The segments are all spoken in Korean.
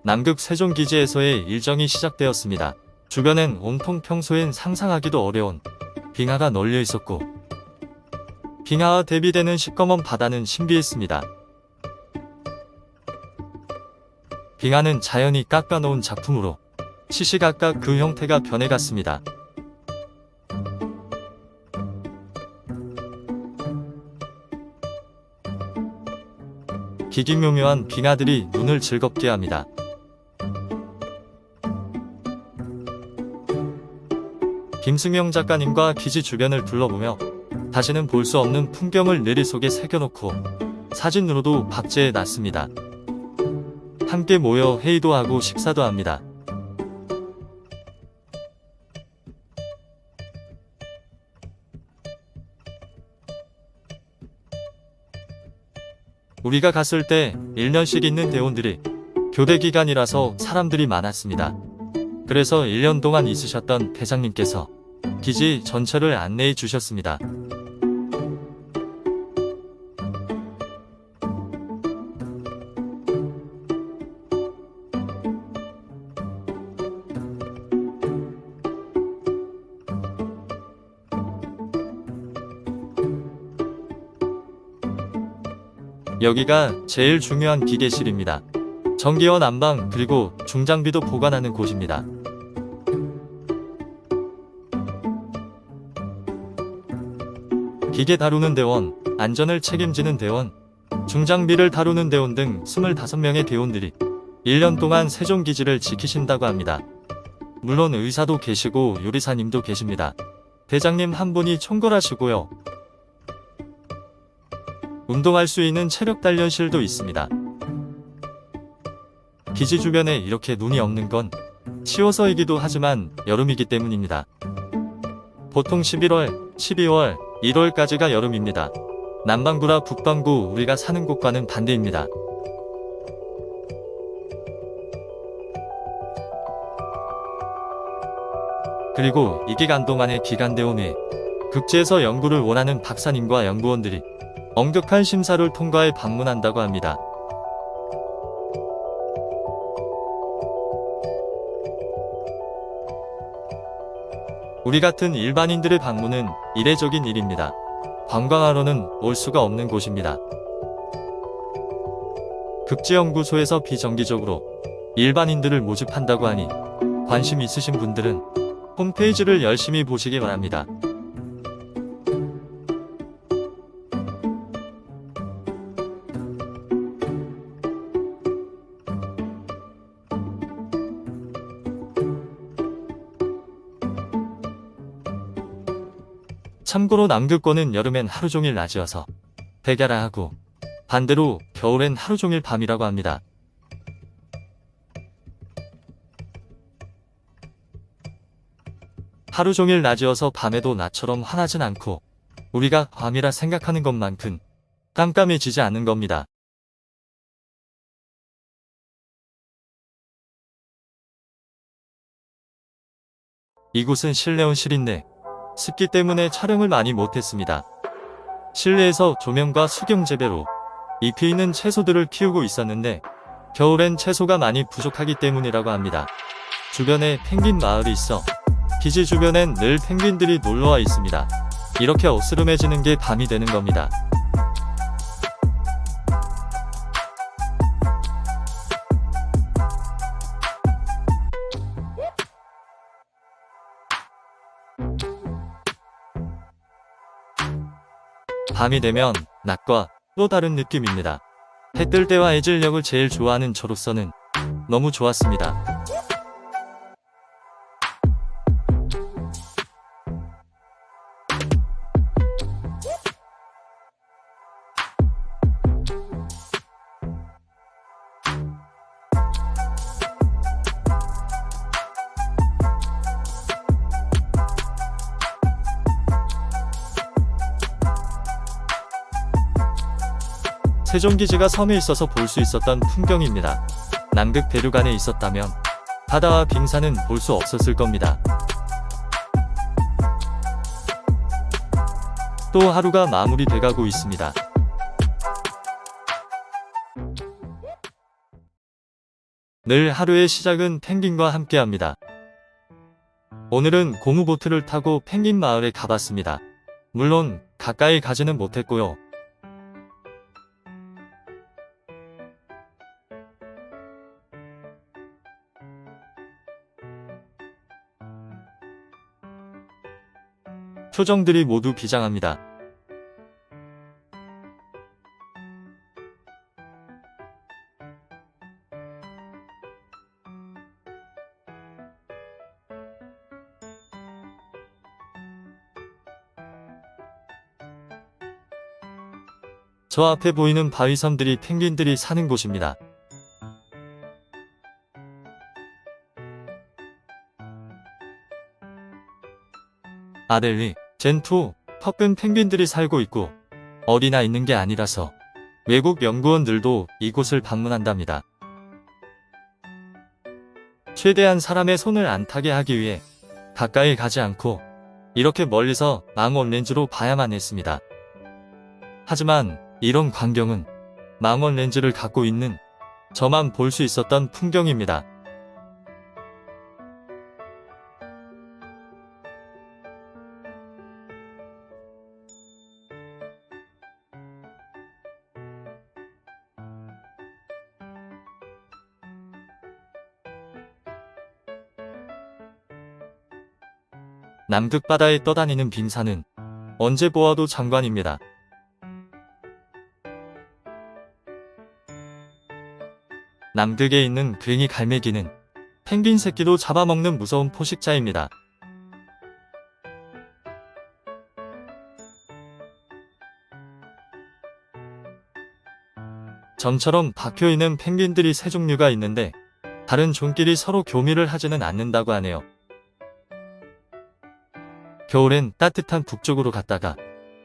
남극 세종기지에서의 일정이 시작되었습니다. 주변엔 온통 평소엔 상상하기도 어려운 빙하가 널려 있었고 빙하와 대비되는 시꺼먼 바다는 신비했습니다. 빙하는 자연이 깎아놓은 작품으로 시시각각 그 형태가 변해갔습니다. 기기묘묘한 빙하들이 눈을 즐겁게 합니다. 김승영 작가님과 기지 주변을 둘러보며 다시는 볼 수 없는 풍경을 뇌리 속에 새겨놓고 사진으로도 박제해 놨습니다. 함께 모여 회의도 하고 식사도 합니다. 우리가 갔을 때 1년씩 있는 대원들이 교대 기간이라서 사람들이 많았습니다. 그래서 1년 동안 있으셨던 대장님께서 기지 전체를 안내해 주셨습니다. 여기가 제일 중요한 기계실입니다. 전기와 난방 그리고 중장비도 보관하는 곳입니다. 기계 다루는 대원, 안전을 책임지는 대원, 중장비를 다루는 대원 등 25명의 대원들이 1년 동안 세종기지를 지키신다고 합니다. 물론 의사도 계시고 요리사님도 계십니다. 대장님 한 분이 총괄하시고요. 운동할 수 있는 체력 단련실도 있습니다. 기지 주변에 이렇게 눈이 없는 건 치워서이기도 하지만 여름이기 때문입니다. 보통 11월, 12월, 1월까지가 여름입니다. 남반구라 북반구 우리가 사는 곳과는 반대입니다. 그리고 이 기간 동안의 기간대원회 극지에서 연구를 원하는 박사님과 연구원들이 엄격한 심사를 통과해 방문한다고 합니다. 우리 같은 일반인들의 방문은 이례적인 일입니다. 관광하러는 올 수가 없는 곳입니다. 극지연구소에서 비정기적으로 일반인들을 모집한다고 하니 관심 있으신 분들은 홈페이지를 열심히 보시기 바랍니다. 참고로 남극권은 여름엔 하루종일 낮이어서 백야라 하고 반대로 겨울엔 하루종일 밤이라고 합니다. 하루종일 낮이어서 밤에도 낮처럼 환하진 않고 우리가 밤이라 생각하는 것만큼 깜깜해지지 않는 겁니다. 이곳은 실내온실인데 습기 때문에 촬영을 많이 못했습니다. 실내에서 조명과 수경 재배로 잎이 있는 채소들을 키우고 있었는데 겨울엔 채소가 많이 부족하기 때문이라고 합니다. 주변에 펭귄 마을이 있어 기지 주변엔 늘 펭귄들이 놀러와 있습니다. 이렇게 어스름해지는 게 밤이 되는 겁니다. 밤이 되면 낮과 또 다른 느낌입니다. 해 뜰 때와 해질녘을 제일 좋아하는 저로서는 너무 좋았습니다. 세종기지가 섬에 있어서 볼 수 있었던 풍경입니다. 남극 대륙안에 있었다면 바다와 빙산은 볼 수 없었을 겁니다. 또 하루가 마무리돼가고 있습니다. 늘 하루의 시작은 펭귄과 함께합니다. 오늘은 고무보트를 타고 펭귄 마을에 가봤습니다. 물론 가까이 가지는 못했고요. 표정들이 모두 비장합니다. 저 앞에 보이는 바위섬들이 펭귄들이 사는 곳입니다. 아델리, 젠투, 턱근 펭귄들이 살고 있고 어디나 있는 게 아니라서 외국 연구원들도 이곳을 방문한답니다. 최대한 사람의 손을 안 타게 하기 위해 가까이 가지 않고 이렇게 멀리서 망원 렌즈로 봐야만 했습니다. 하지만 이런 광경은 망원 렌즈를 갖고 있는 저만 볼 수 있었던 풍경입니다. 남극바다에 떠다니는 빙산은 언제 보아도 장관입니다. 남극에 있는 괭이 갈매기는 펭귄 새끼도 잡아먹는 무서운 포식자입니다. 점처럼 박혀있는 펭귄들이 세 종류가 있는데 다른 종끼리 서로 교미를 하지는 않는다고 하네요. 겨울엔 따뜻한 북쪽으로 갔다가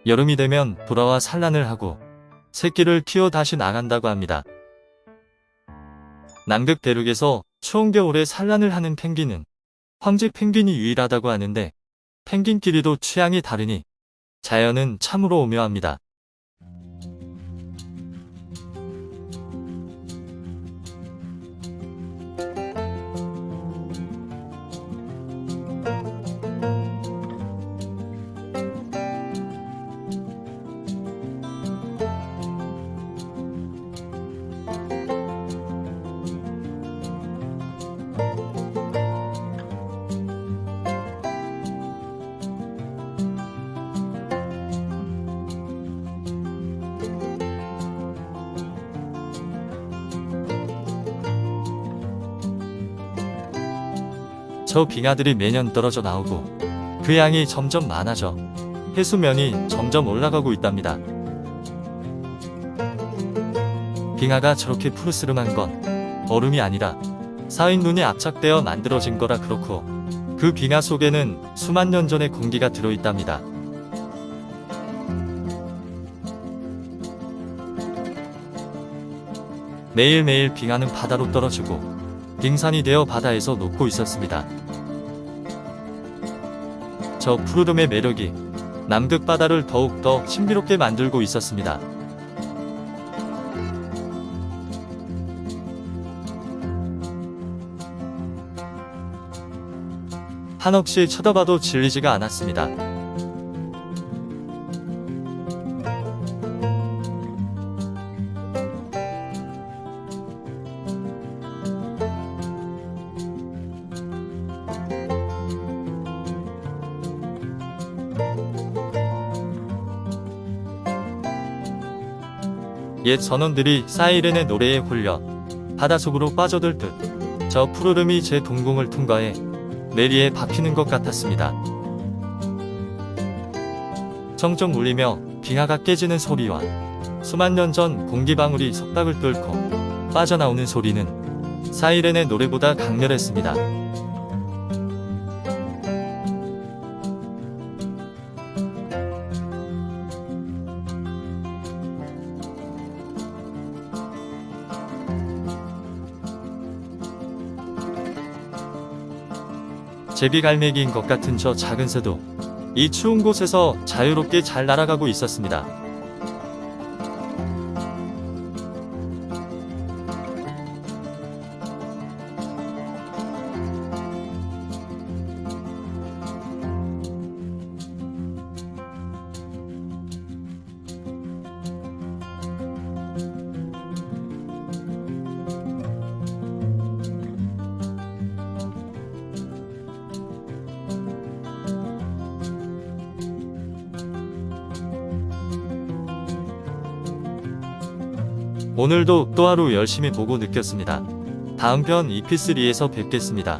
여름이 되면 돌아와 산란을 하고 새끼를 키워 다시 나간다고 합니다. 남극 대륙에서 추운 겨울에 산란을 하는 펭귄은 황제 펭귄이 유일하다고 하는데 펭귄끼리도 취향이 다르니 자연은 참으로 오묘합니다. 저 빙하들이 매년 떨어져 나오고 그 양이 점점 많아져 해수면이 점점 올라가고 있답니다. 빙하가 저렇게 푸르스름한 건 얼음이 아니라 쌓인 눈이 압착되어 만들어진 거라 그렇고 그 빙하 속에는 수만 년 전의 공기가 들어있답니다. 매일매일 빙하는 바다로 떨어지고 빙산이 되어 바다에서 녹고 있었습니다. 저 푸르름의 매력이 남극 바다를 더욱더 신비롭게 만들고 있었습니다. 한없이 쳐다봐도 질리지가 않았습니다. 옛 선원들이 사이렌의 노래에 홀려 바닷속으로 빠져들 듯 저 푸르름이 제 동공을 통과해 내리에 박히는 것 같았습니다. 정적 울리며 빙하가 깨지는 소리와 수만 년 전 공기방울이 석박을 뚫고 빠져나오는 소리는 사이렌의 노래보다 강렬했습니다. 제비갈매기인 것 같은 저 작은 새도 이 추운 곳에서 자유롭게 잘 날아가고 있었습니다. 오늘도 또 하루 열심히 보고 느꼈습니다. 다음 편 EP3에서 뵙겠습니다.